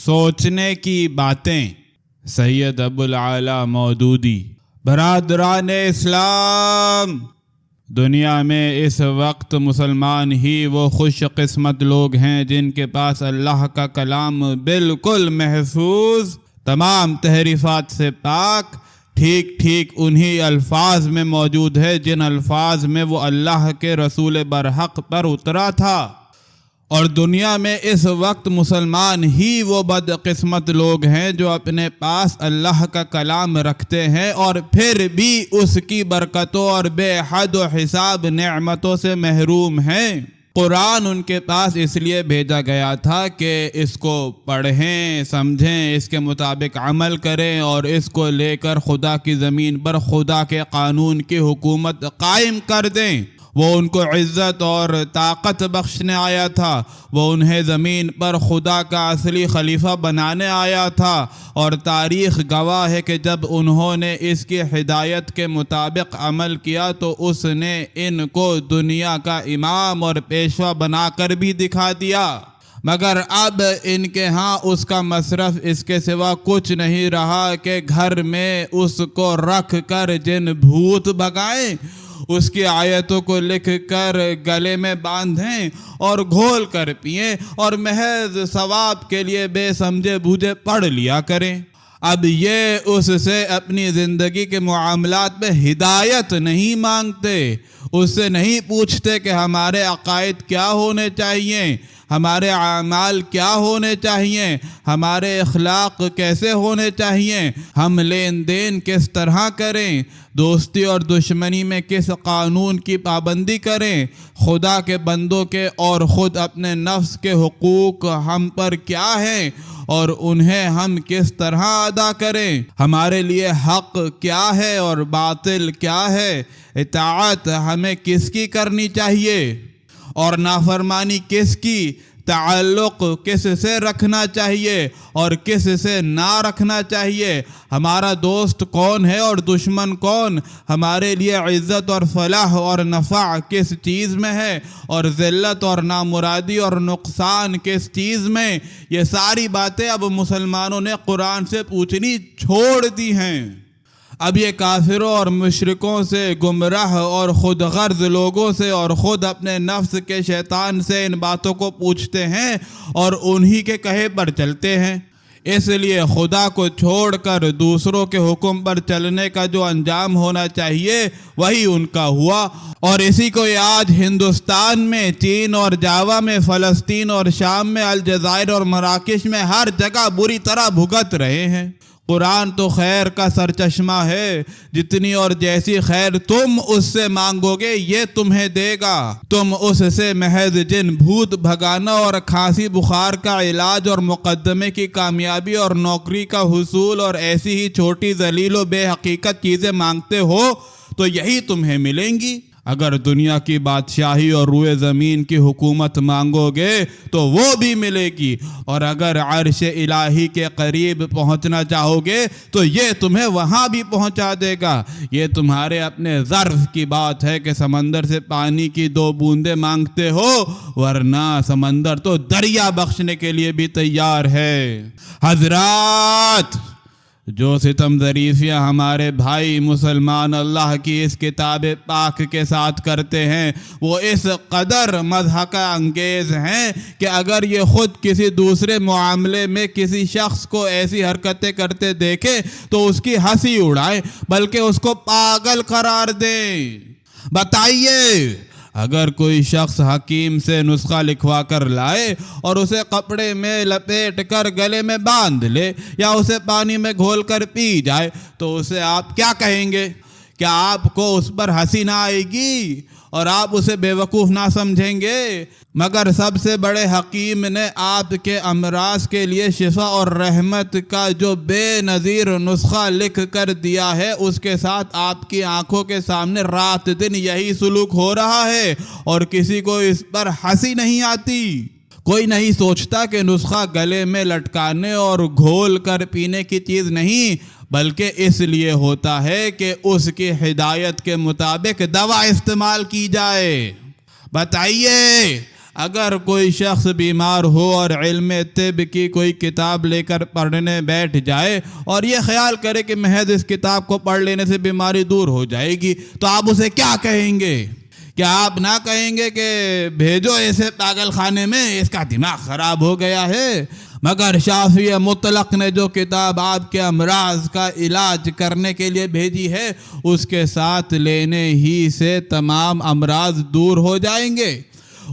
سوچنے کی باتیں، سید ابوالعلا مودودی۔ برادران اسلام، دنیا میں اس وقت مسلمان ہی وہ خوش قسمت لوگ ہیں جن کے پاس اللہ کا کلام بالکل محفوظ، تمام تحریفات سے پاک، ٹھیک ٹھیک انہی الفاظ میں موجود ہے جن الفاظ میں وہ اللہ کے رسول برحق پر اترا تھا۔ اور دنیا میں اس وقت مسلمان ہی وہ بدقسمت لوگ ہیں جو اپنے پاس اللہ کا کلام رکھتے ہیں اور پھر بھی اس کی برکتوں اور بے حد و حساب نعمتوں سے محروم ہیں۔ قرآن ان کے پاس اس لیے بھیجا گیا تھا کہ اس کو پڑھیں، سمجھیں، اس کے مطابق عمل کریں اور اس کو لے کر خدا کی زمین پر خدا کے قانون کی حکومت قائم کر دیں۔ وہ ان کو عزت اور طاقت بخشنے آیا تھا، وہ انہیں زمین پر خدا کا اصلی خلیفہ بنانے آیا تھا، اور تاریخ گواہ ہے کہ جب انہوں نے اس کی ہدایت کے مطابق عمل کیا تو اس نے ان کو دنیا کا امام اور پیشوا بنا کر بھی دکھا دیا۔ مگر اب ان کے ہاں اس کا مصرف اس کے سوا کچھ نہیں رہا کہ گھر میں اس کو رکھ کر جن بھوت بھگائیں، اس کی آیتوں کو لکھ کر گلے میں باندھیں اور گھول کر پئیں اور محض ثواب کے لیے بے سمجھے بوجھے پڑھ لیا کریں۔ اب یہ اس سے اپنی زندگی کے معاملات میں ہدایت نہیں مانگتے، اس سے نہیں پوچھتے کہ ہمارے عقائد کیا ہونے چاہیے، ہمارے اعمال کیا ہونے چاہیے، ہمارے اخلاق کیسے ہونے چاہیے، ہم لین دین کس طرح کریں، دوستی اور دشمنی میں کس قانون کی پابندی کریں، خدا کے بندوں کے اور خود اپنے نفس کے حقوق ہم پر کیا ہیں اور انہیں ہم کس طرح ادا کریں، ہمارے لیے حق کیا ہے اور باطل کیا ہے، اطاعت ہمیں کس کی کرنی چاہیے اور نافرمانی کس کی، تعلق کس سے رکھنا چاہیے اور کس سے نہ رکھنا چاہیے، ہمارا دوست کون ہے اور دشمن کون، ہمارے لیے عزت اور فلاح اور نفع کس چیز میں ہے اور ذلت اور نامرادی اور نقصان کس چیز میں، یہ ساری باتیں اب مسلمانوں نے قرآن سے پوچھنی چھوڑ دی ہیں۔ اب یہ کافروں اور مشرکوں سے، گمراہ اور خود غرض لوگوں سے اور خود اپنے نفس کے شیطان سے ان باتوں کو پوچھتے ہیں اور انہی کے کہے پر چلتے ہیں۔ اس لیے خدا کو چھوڑ کر دوسروں کے حکم پر چلنے کا جو انجام ہونا چاہیے وہی ان کا ہوا، اور اسی کو آج ہندوستان میں، چین اور جاوا میں، فلسطین اور شام میں، الجزائر اور مراکش میں ہر جگہ بری طرح بھگت رہے ہیں۔ قرآن تو خیر کا سرچشمہ ہے، جتنی اور جیسی خیر تم اس سے مانگو گے یہ تمہیں دے گا۔ تم اس سے محض جن بھوت بھگانا اور کھانسی بخار کا علاج اور مقدمے کی کامیابی اور نوکری کا حصول اور ایسی ہی چھوٹی ذلیل و بے حقیقت چیزیں مانگتے ہو تو یہی تمہیں ملیں گی۔ اگر دنیا کی بادشاہی اور روئے زمین کی حکومت مانگو گے تو وہ بھی ملے گی، اور اگر عرش الہی کے قریب پہنچنا چاہو گے تو یہ تمہیں وہاں بھی پہنچا دے گا۔ یہ تمہارے اپنے ظرف کی بات ہے کہ سمندر سے پانی کی 2 بوندیں مانگتے ہو، ورنہ سمندر تو دریا بخشنے کے لیے بھی تیار ہے۔ حضرات، جو ستم ظریفیاں ہمارے بھائی مسلمان اللہ کی اس کتاب پاک کے ساتھ کرتے ہیں وہ اس قدر مضحکہ انگیز ہیں کہ اگر یہ خود کسی دوسرے معاملے میں کسی شخص کو ایسی حرکتیں کرتے دیکھیں تو اس کی ہنسی اڑائیں بلکہ اس کو پاگل قرار دیں۔ بتائیے، اگر کوئی شخص حکیم سے نسخہ لکھوا کر لائے اور اسے کپڑے میں لپیٹ کر گلے میں باندھ لے یا اسے پانی میں گھول کر پی جائے تو اسے آپ کیا کہیں گے؟ کیا آپ کو اس پر ہنسی نہ آئے گی اور آپ اسے بے وقوف نہ سمجھیں گے؟ مگر سب سے بڑے حکیم نے آپ کے امراض کے لیے شفا اور رحمت کا جو بے نظیر نسخہ لکھ کر دیا ہے، اس کے ساتھ آپ کی آنکھوں کے سامنے رات دن یہی سلوک ہو رہا ہے اور کسی کو اس پر ہنسی نہیں آتی۔ کوئی نہیں سوچتا کہ نسخہ گلے میں لٹکانے اور گھول کر پینے کی چیز نہیں، بلکہ اس لیے ہوتا ہے کہ اس کی ہدایت کے مطابق دوا استعمال کی جائے۔ بتائیے، اگر کوئی شخص بیمار ہو اور علم طب کی کوئی کتاب لے کر پڑھنے بیٹھ جائے اور یہ خیال کرے کہ محض اس کتاب کو پڑھ لینے سے بیماری دور ہو جائے گی، تو آپ اسے کیا کہیں گے؟ کیا آپ نہ کہیں گے کہ بھیجو اسے پاگل خانے میں، اس کا دماغ خراب ہو گیا ہے؟ مگر شافعی مطلق نے جو کتاب آپ کے امراض کا علاج کرنے کے لیے بھیجی ہے، اس کے ساتھ لینے ہی سے تمام امراض دور ہو جائیں گے۔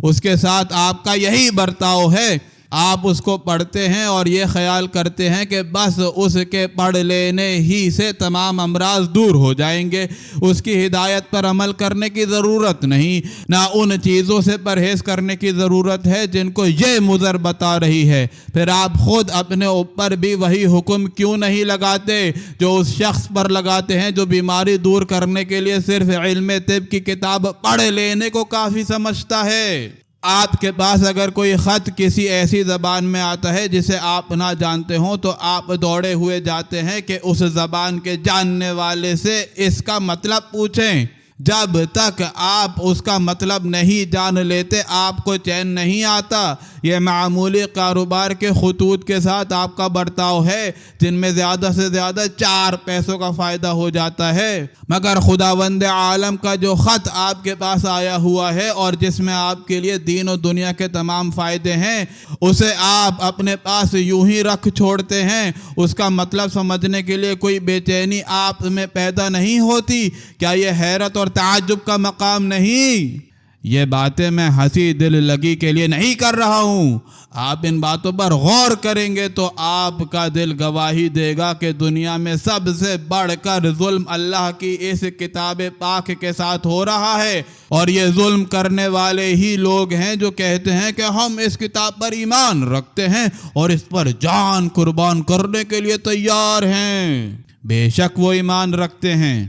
اس کے ساتھ آپ کا یہی برتاؤ ہے، آپ اس کو پڑھتے ہیں اور یہ خیال کرتے ہیں کہ بس اس کے پڑھ لینے ہی سے تمام امراض دور ہو جائیں گے، اس کی ہدایت پر عمل کرنے کی ضرورت نہیں، نہ ان چیزوں سے پرہیز کرنے کی ضرورت ہے جن کو یہ مضر بتا رہی ہے۔ پھر آپ خود اپنے اوپر بھی وہی حکم کیوں نہیں لگاتے جو اس شخص پر لگاتے ہیں جو بیماری دور کرنے کے لیے صرف علم طب کی کتاب پڑھ لینے کو کافی سمجھتا ہے؟ آپ کے پاس اگر کوئی خط کسی ایسی زبان میں آتا ہے جسے آپ نہ جانتے ہوں تو آپ دوڑے ہوئے جاتے ہیں کہ اس زبان کے جاننے والے سے اس کا مطلب پوچھیں۔ جب تک آپ اس کا مطلب نہیں جان لیتے آپ کو چین نہیں آتا۔ یہ معمولی کاروبار کے خطوط کے ساتھ آپ کا برتاؤ ہے جن میں زیادہ سے زیادہ 4 پیسوں کا فائدہ ہو جاتا ہے، مگر خداوند عالم کا جو خط آپ کے پاس آیا ہوا ہے اور جس میں آپ کے لیے دین و دنیا کے تمام فائدے ہیں، اسے آپ اپنے پاس یوں ہی رکھ چھوڑتے ہیں۔ اس کا مطلب سمجھنے کے لیے کوئی بے چینی آپ میں پیدا نہیں ہوتی؟ کیا یہ حیرت اور تعجب کا مقام نہیں؟ یہ باتیں میں ہنسی دل لگی کے لیے نہیں کر رہا ہوں۔ آپ ان باتوں پر غور کریں گے تو آپ کا دل گواہی دے گا کہ دنیا میں سب سے بڑھ کر ظلم اللہ کی اس کتاب پاک کے ساتھ ہو رہا ہے، اور یہ ظلم کرنے والے ہی لوگ ہیں جو کہتے ہیں کہ ہم اس کتاب پر ایمان رکھتے ہیں اور اس پر جان قربان کرنے کے لیے تیار ہیں۔ بے شک وہ ایمان رکھتے ہیں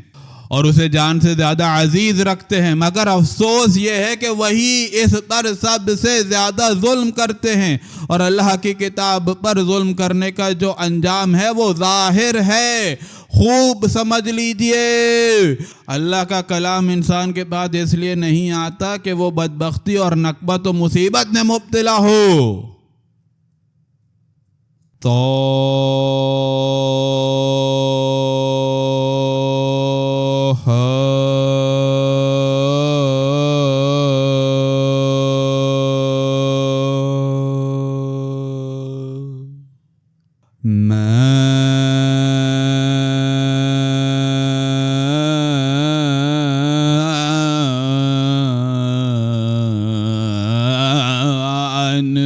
اور اسے جان سے زیادہ عزیز رکھتے ہیں، مگر افسوس یہ ہے کہ وہی اس پر سب سے زیادہ ظلم کرتے ہیں، اور اللہ کی کتاب پر ظلم کرنے کا جو انجام ہے وہ ظاہر ہے۔ خوب سمجھ لیجئے، اللہ کا کلام انسان کے پاس اس لیے نہیں آتا کہ وہ بدبختی اور نکبت و مصیبت میں مبتلا ہو۔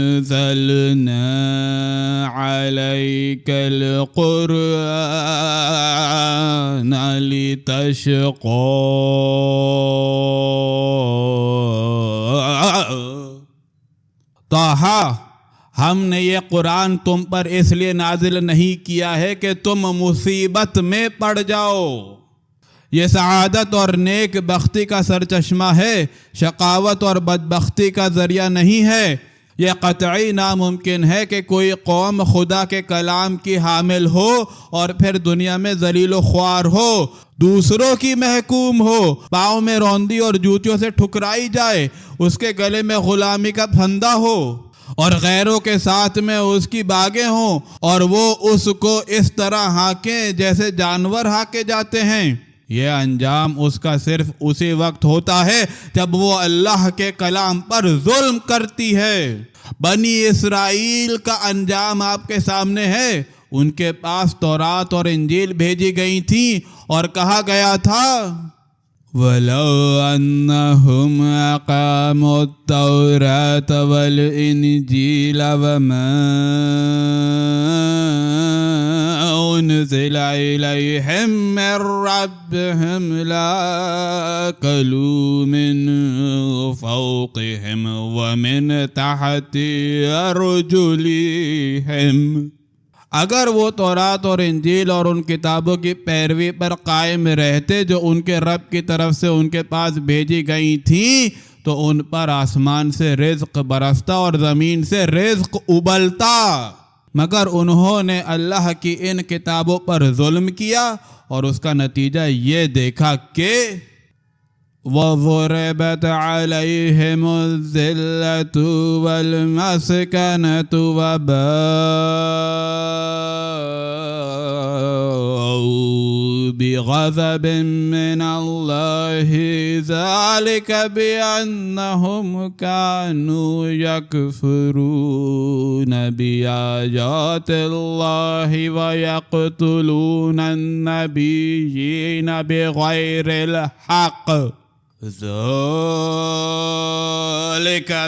أنزلنا عليك القرآن لتشقى طه، ہم نے یہ قرآن تم پر اس لیے نازل نہیں کیا ہے کہ تم مصیبت میں پڑ جاؤ۔ یہ سعادت اور نیک بختی کا سرچشمہ ہے، شقاوت اور بدبختی کا ذریعہ نہیں ہے۔ یہ قطعی ناممکن ہے کہ کوئی قوم خدا کے کلام کی حامل ہو اور پھر دنیا میں ذلیل و خوار ہو، دوسروں کی محکوم ہو، پاؤں میں روندی اور جوتیوں سے ٹھکرائی جائے، اس کے گلے میں غلامی کا پھندا ہو اور غیروں کے ساتھ میں اس کی باغیں ہوں اور وہ اس کو اس طرح ہانکیں جیسے جانور ہانکے جاتے ہیں۔ یہ انجام اس کا صرف اسی وقت ہوتا ہے جب وہ اللہ کے کلام پر ظلم کرتی ہے۔ بنی اسرائیل کا انجام آپ کے سامنے ہے۔ ان کے پاس تورات اور انجیل بھیجی گئی تھیں اور کہا گیا تھا وَلَوْ أَنَّهُمْ أَقَامُوا التَّوْرَاةَ وَالْإِنْجِيلَ وَمَا أُنزِلَ إِلَيْهِمْ مِنْ رَبِّهِمْ لَأَكَلُوا مِنْ فَوْقِهِمْ وَمِنْ تَحْتِ أَرْجُلِهِمْ۔ اگر وہ تورات اور انجیل اور ان کتابوں کی پیروی پر قائم رہتے جو ان کے رب کی طرف سے ان کے پاس بھیجی گئی تھیں تو ان پر آسمان سے رزق برستا اور زمین سے رزق ابلتا، مگر انہوں نے اللہ کی ان کتابوں پر ظلم کیا اور اس کا نتیجہ یہ دیکھا کہ وضربت عليهم الذلة والمسكنة وباءوا بغضب من الله ذلك بأنهم كانوا يكفرون بآيات الله ويقتلون النبيين بغير الحق ذلك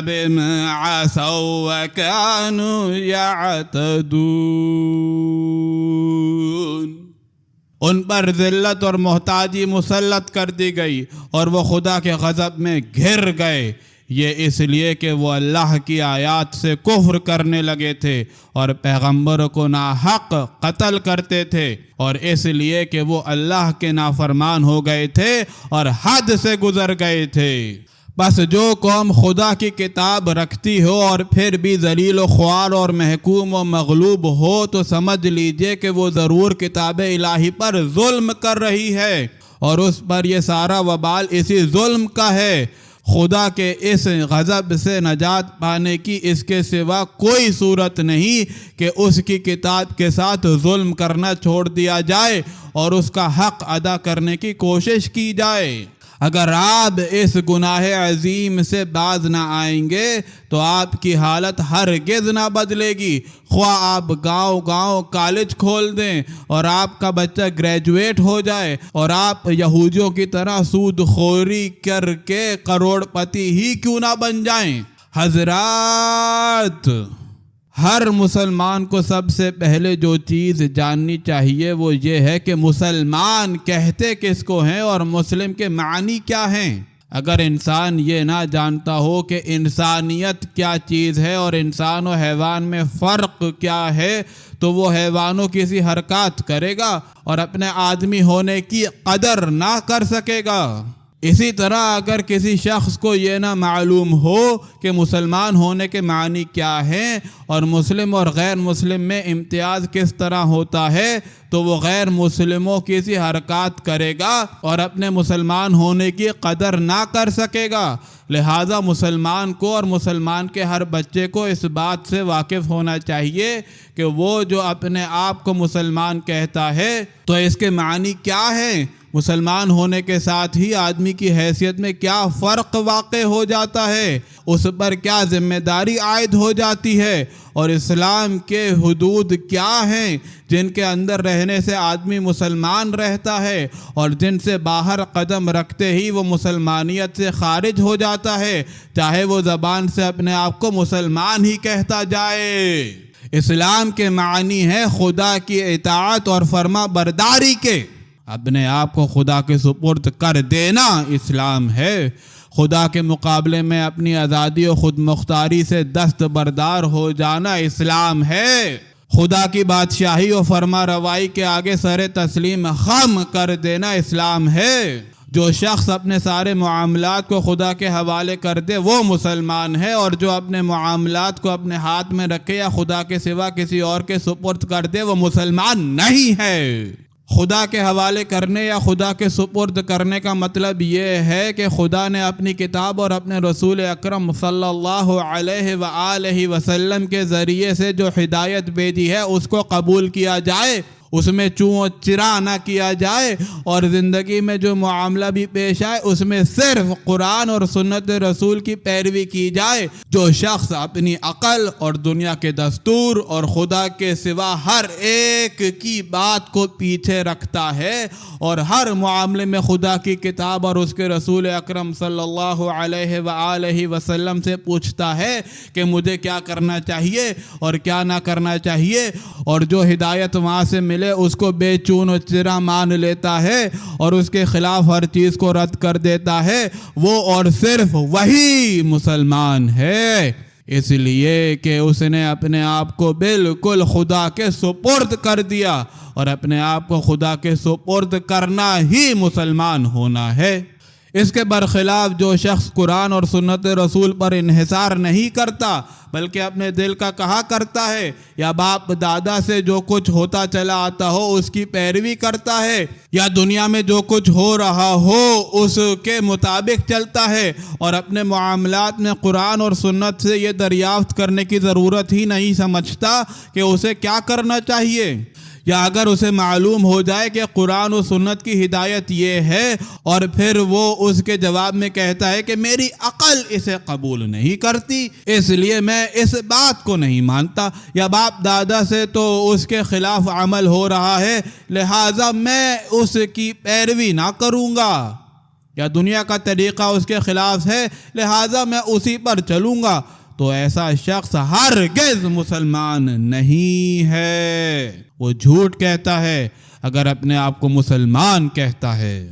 بما عصوا وكانوا يعتدون۔ ان پر ذلت اور محتاجی مسلط کر دی گئی اور وہ خدا کے غضب میں گھر گئے، یہ اس لیے کہ وہ اللہ کی آیات سے کفر کرنے لگے تھے اور پیغمبروں کو ناحق قتل کرتے تھے، اور اس لیے کہ وہ اللہ کے نافرمان ہو گئے تھے اور حد سے گزر گئے تھے۔ بس جو قوم خدا کی کتاب رکھتی ہو اور پھر بھی ذلیل و خوار اور محکوم و مغلوب ہو تو سمجھ لیجئے کہ وہ ضرور کتاب الہی پر ظلم کر رہی ہے، اور اس پر یہ سارا وبال اسی ظلم کا ہے۔ خدا کے اس غضب سے نجات پانے کی اس کے سوا کوئی صورت نہیں کہ اس کی کتاب کے ساتھ ظلم کرنا چھوڑ دیا جائے اور اس کا حق ادا کرنے کی کوشش کی جائے۔ اگر آپ اس گناہ عظیم سے باز نہ آئیں گے تو آپ کی حالت ہرگز نہ بدلے گی، خواہ آپ گاؤں گاؤں کالج کھول دیں اور آپ کا بچہ گریجویٹ ہو جائے اور آپ یہودیوں کی طرح سود خوری کر کے کروڑ پتی ہی کیوں نہ بن جائیں۔ حضرات، ہر مسلمان کو سب سے پہلے جو چیز جاننی چاہیے وہ یہ ہے کہ مسلمان کہتے کس کو ہیں اور مسلم کے معنی کیا ہیں۔ اگر انسان یہ نہ جانتا ہو کہ انسانیت کیا چیز ہے اور انسان و حیوان میں فرق کیا ہے تو وہ حیوانوں کی سی حرکات کرے گا اور اپنے آدمی ہونے کی قدر نہ کر سکے گا۔ اسی طرح اگر کسی شخص کو یہ نہ معلوم ہو کہ مسلمان ہونے کے معنی کیا ہیں اور مسلم اور غیر مسلم میں امتیاز کس طرح ہوتا ہے تو وہ غیر مسلموں کی سی حرکات کرے گا اور اپنے مسلمان ہونے کی قدر نہ کر سکے گا۔ لہٰذا مسلمان کو اور مسلمان کے ہر بچے کو اس بات سے واقف ہونا چاہیے کہ وہ جو اپنے آپ کو مسلمان کہتا ہے تو اس کے معنی کیا ہیں، مسلمان ہونے کے ساتھ ہی آدمی کی حیثیت میں کیا فرق واقع ہو جاتا ہے، اس پر کیا ذمہ داری عائد ہو جاتی ہے، اور اسلام کے حدود کیا ہیں جن کے اندر رہنے سے آدمی مسلمان رہتا ہے اور جن سے باہر قدم رکھتے ہی وہ مسلمانیت سے خارج ہو جاتا ہے، چاہے وہ زبان سے اپنے آپ کو مسلمان ہی کہتا جائے۔ اسلام کے معنی ہے خدا کی اطاعت اور فرما برداری کے، اپنے آپ کو خدا کے سپرد کر دینا اسلام ہے۔ خدا کے مقابلے میں اپنی آزادی و خود مختاری سے دست بردار ہو جانا اسلام ہے۔ خدا کی بادشاہی و فرما روائی کے آگے سر تسلیم خم کر دینا اسلام ہے۔ جو شخص اپنے سارے معاملات کو خدا کے حوالے کر دے وہ مسلمان ہے، اور جو اپنے معاملات کو اپنے ہاتھ میں رکھے یا خدا کے سوا کسی اور کے سپرد کر دے وہ مسلمان نہیں ہے۔ خدا کے حوالے کرنے یا خدا کے سپرد کرنے کا مطلب یہ ہے کہ خدا نے اپنی کتاب اور اپنے رسول اکرم صلی اللہ علیہ وآلہ وسلم کے ذریعے سے جو ہدایت بھیجی ہے اس کو قبول کیا جائے، اس میں چوں و چرا نہ کیا جائے، اور زندگی میں جو معاملہ بھی پیش آئے اس میں صرف قرآن اور سنت رسول کی پیروی کی جائے۔ جو شخص اپنی عقل اور دنیا کے دستور اور خدا کے سوا ہر ایک کی بات کو پیچھے رکھتا ہے اور ہر معاملے میں خدا کی کتاب اور اس کے رسول اکرم صلی اللہ علیہ وآلہ وسلم سے پوچھتا ہے کہ مجھے کیا کرنا چاہیے اور کیا نہ کرنا چاہیے، اور جو ہدایت وہاں سے ملے اس کو بے چون و چرا مان لیتا ہے اور اس کے خلاف ہر چیز کو رد کر دیتا ہے، وہ اور صرف وہی مسلمان ہے، اس لیے کہ اس نے اپنے آپ کو بالکل خدا کے سپرد کر دیا، اور اپنے آپ کو خدا کے سپرد کرنا ہی مسلمان ہونا ہے۔ اس کے برخلاف جو شخص قرآن اور سنت رسول پر انحصار نہیں کرتا بلکہ اپنے دل کا کہا کرتا ہے یا باپ دادا سے جو کچھ ہوتا چلا آتا ہو اس کی پیروی کرتا ہے یا دنیا میں جو کچھ ہو رہا ہو اس کے مطابق چلتا ہے اور اپنے معاملات میں قرآن اور سنت سے یہ دریافت کرنے کی ضرورت ہی نہیں سمجھتا کہ اسے کیا کرنا چاہیے، یا اگر اسے معلوم ہو جائے کہ قرآن و سنت کی ہدایت یہ ہے اور پھر وہ اس کے جواب میں کہتا ہے کہ میری عقل اسے قبول نہیں کرتی اس لیے میں اس بات کو نہیں مانتا، یا باپ دادا سے تو اس کے خلاف عمل ہو رہا ہے لہٰذا میں اس کی پیروی نہ کروں گا، یا دنیا کا طریقہ اس کے خلاف ہے لہٰذا میں اسی پر چلوں گا، تو ایسا شخص ہرگز مسلمان نہیں ہے، وہ جھوٹ کہتا ہے اگر اپنے آپ کو مسلمان کہتا ہے۔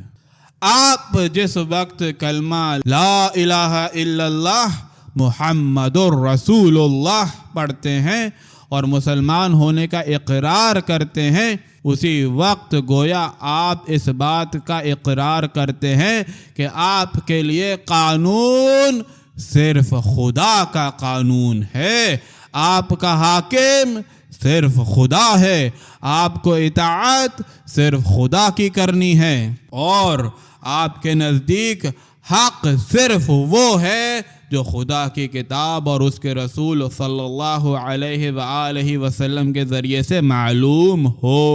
آپ جس وقت کلمہ لا الہ الا اللہ محمد الرسول اللہ پڑھتے ہیں اور مسلمان ہونے کا اقرار کرتے ہیں اسی وقت گویا آپ اس بات کا اقرار کرتے ہیں کہ آپ کے لیے قانون صرف خدا کا قانون ہے، آپ کا حاکم صرف خدا ہے، آپ کو اطاعت صرف خدا کی کرنی ہے، اور آپ کے نزدیک حق صرف وہ ہے جو خدا کی کتاب اور اس کے رسول صلی اللہ علیہ وآلہ وسلم کے ذریعے سے معلوم ہو۔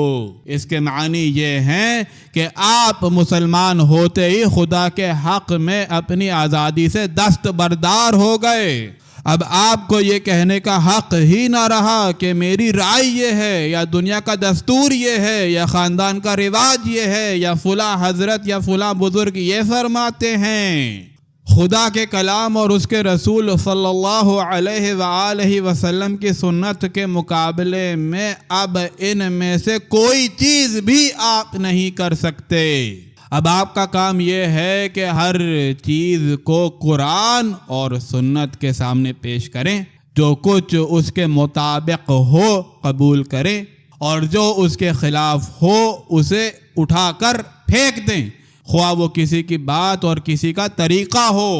اس کے معنی یہ ہیں کہ آپ مسلمان ہوتے ہی خدا کے حق میں اپنی آزادی سے دستبردار ہو گئے، اب آپ کو یہ کہنے کا حق ہی نہ رہا کہ میری رائے یہ ہے یا دنیا کا دستور یہ ہے یا خاندان کا رواج یہ ہے یا فلاں حضرت یا فلاں بزرگ یہ فرماتے ہیں۔ خدا کے کلام اور اس کے رسول صلی اللہ علیہ وآلہ وسلم کی سنت کے مقابلے میں اب ان میں سے کوئی چیز بھی آپ نہیں کر سکتے۔ اب آپ کا کام یہ ہے کہ ہر چیز کو قرآن اور سنت کے سامنے پیش کریں، جو کچھ اس کے مطابق ہو قبول کریں اور جو اس کے خلاف ہو اسے اٹھا کر پھینک دیں، خواہ وہ کسی کی بات اور کسی کا طریقہ ہو۔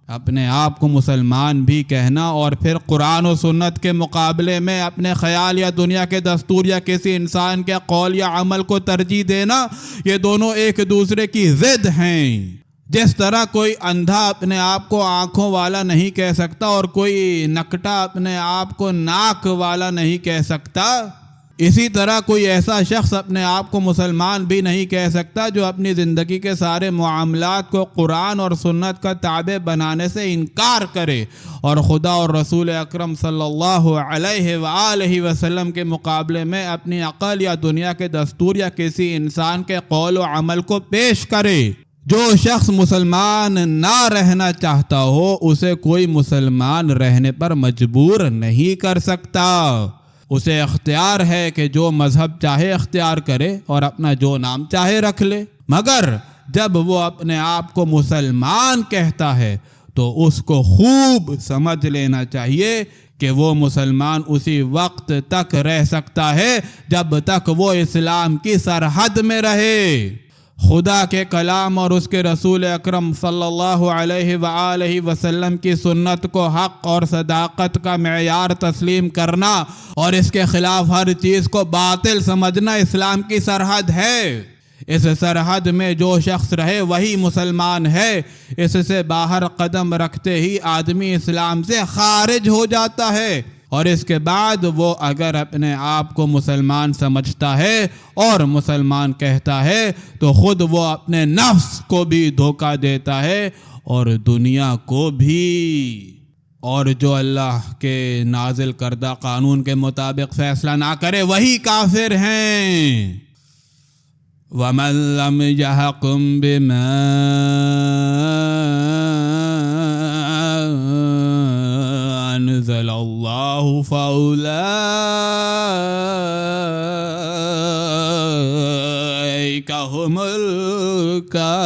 اپنے آپ کو مسلمان بھی کہنا اور پھر قرآن و سنت کے مقابلے میں اپنے خیال یا دنیا کے دستور یا کسی انسان کے قول یا عمل کو ترجیح دینا، یہ دونوں ایک دوسرے کی ضد ہیں۔ جس طرح کوئی اندھا اپنے آپ کو آنکھوں والا نہیں کہہ سکتا اور کوئی نکٹا اپنے آپ کو ناک والا نہیں کہہ سکتا، اسی طرح کوئی ایسا شخص اپنے آپ کو مسلمان بھی نہیں کہہ سکتا جو اپنی زندگی کے سارے معاملات کو قرآن اور سنت کا تابع بنانے سے انکار کرے اور خدا اور رسول اکرم صلی اللہ علیہ وآلہ وسلم کے مقابلے میں اپنی عقل یا دنیا کے دستور یا کسی انسان کے قول و عمل کو پیش کرے۔ جو شخص مسلمان نہ رہنا چاہتا ہو اسے کوئی مسلمان رہنے پر مجبور نہیں کر سکتا، اسے اختیار ہے کہ جو مذہب چاہے اختیار کرے اور اپنا جو نام چاہے رکھ لے، مگر جب وہ اپنے آپ کو مسلمان کہتا ہے تو اس کو خوب سمجھ لینا چاہیے کہ وہ مسلمان اسی وقت تک رہ سکتا ہے جب تک وہ اسلام کی سرحد میں رہے۔ خدا کے کلام اور اس کے رسول اکرم صلی اللہ علیہ وآلہ وسلم کی سنت کو حق اور صداقت کا معیار تسلیم کرنا اور اس کے خلاف ہر چیز کو باطل سمجھنا اسلام کی سرحد ہے۔ اس سرحد میں جو شخص رہے وہی مسلمان ہے، اس سے باہر قدم رکھتے ہی آدمی اسلام سے خارج ہو جاتا ہے، اور اس کے بعد وہ اگر اپنے آپ کو مسلمان سمجھتا ہے اور مسلمان کہتا ہے تو خود وہ اپنے نفس کو بھی دھوکہ دیتا ہے اور دنیا کو بھی، اور جو اللہ کے نازل کردہ قانون کے مطابق فیصلہ نہ کرے وہی کافر ہیں۔ وَمَن لَّمْ يَحْكُم بِمَا أَنزَلَ اللَّهُ فَأُولَٰئِكَ هُمُ الْكَافِرُونَ۔